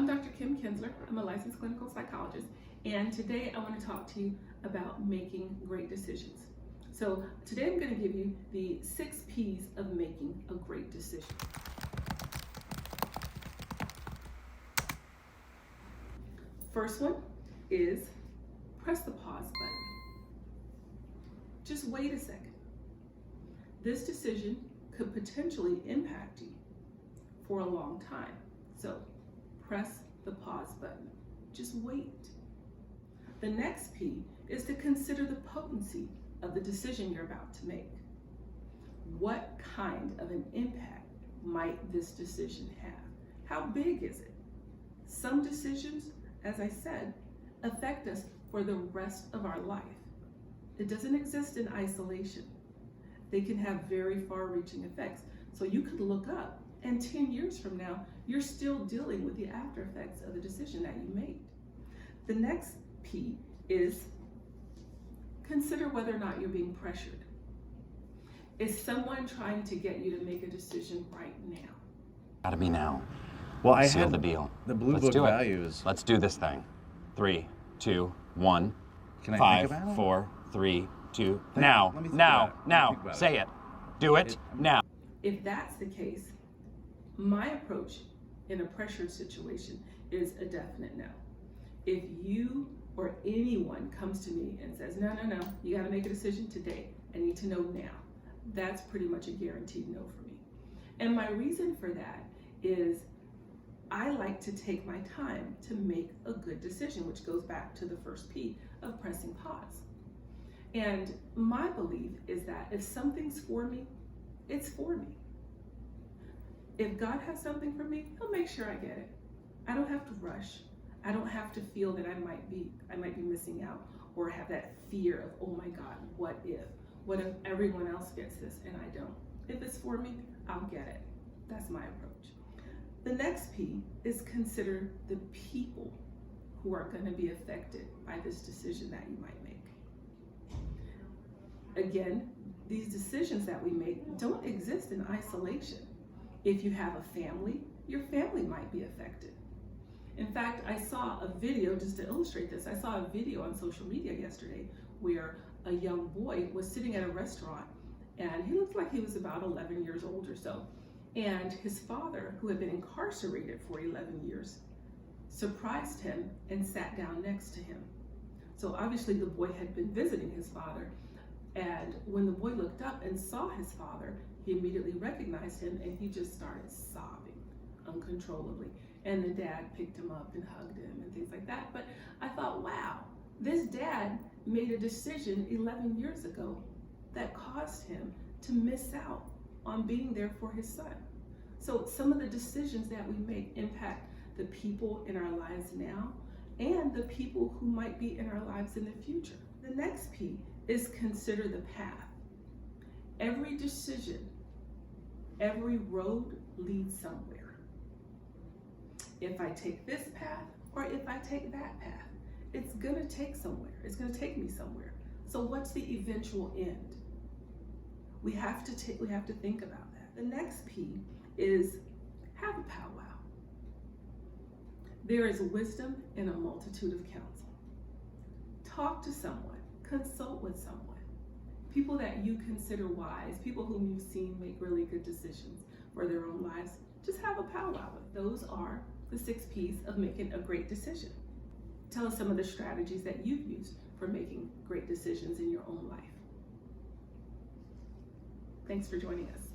Dr. Kim Kinsler. I'm a licensed clinical psychologist, and today I want to talk to you about making great decisions. So today I'm going to give you the 6 P's of making a great decision. First one is press the pause button. Just wait a second. This decision could potentially impact you for a long time. So press the pause button. Just wait. The next P is to consider the potency of the decision you're about to make. What kind of an impact might this decision have? How big is it? Some decisions, as I said, affect us for the rest of our life. It doesn't exist in isolation. They can have very far-reaching effects. So you could look up, and 10 years from now, you're still dealing with the after effects of the decision that you made. The next P is consider whether or not you're being pressured. Is someone trying to get you to make a decision right now? Gotta be now. Well, I Seal have the deal. The blue Let's book do it. values. Let's do this thing. 3, 2, 1. Can I 5, think about it? 4, 3, 2. Let Now, me think now, about it. Let me now. think about Say it. Do it now. If that's the case, my approach in a pressured situation is a definite no. If you or anyone comes to me and says, no, you gotta make a decision today, I need to know now, that's pretty much a guaranteed no for me. And my reason for that is I like to take my time to make a good decision, which goes back to the first P of pressing pause. And my belief is that if something's for me, it's for me. If God has something for me, He'll make sure I get it. I don't have to rush. I don't have to feel that I might be missing out or have that fear of, oh my God, what if? What if everyone else gets this and I don't? If it's for me, I'll get it. That's my approach. The next P is consider the people who are going to be affected by this decision that you might make. Again, these decisions that we make don't exist in isolation. If you have a family, your family might be affected. In fact, I saw a video, just to illustrate this, I saw a video on social media yesterday where a young boy was sitting at a restaurant and he looked like he was about 11 years old or so. And his father, who had been incarcerated for 11 years, surprised him and sat down next to him. So obviously the boy had been visiting his father, and when the boy looked up and saw his father, he immediately recognized him and he just started sobbing uncontrollably. And the dad picked him up and hugged him and things like that. But I thought, wow, this dad made a decision 11 years ago that caused him to miss out on being there for his son. So some of the decisions that we make impact the people in our lives now and the people who might be in our lives in the future. The next P is consider the path. Every decision, every road leads somewhere. If I take this path or if I take that path, it's gonna take somewhere. It's gonna take me somewhere. So what's the eventual end? We have to think about that. The next P is have a powwow. There is wisdom in a multitude of counsel. Talk to someone, consult with someone. People that you consider wise, people whom you've seen make really good decisions for their own lives, just have a powwow with. Those are the 6 P's of making a great decision. Tell us some of the strategies that you've used for making great decisions in your own life. Thanks for joining us.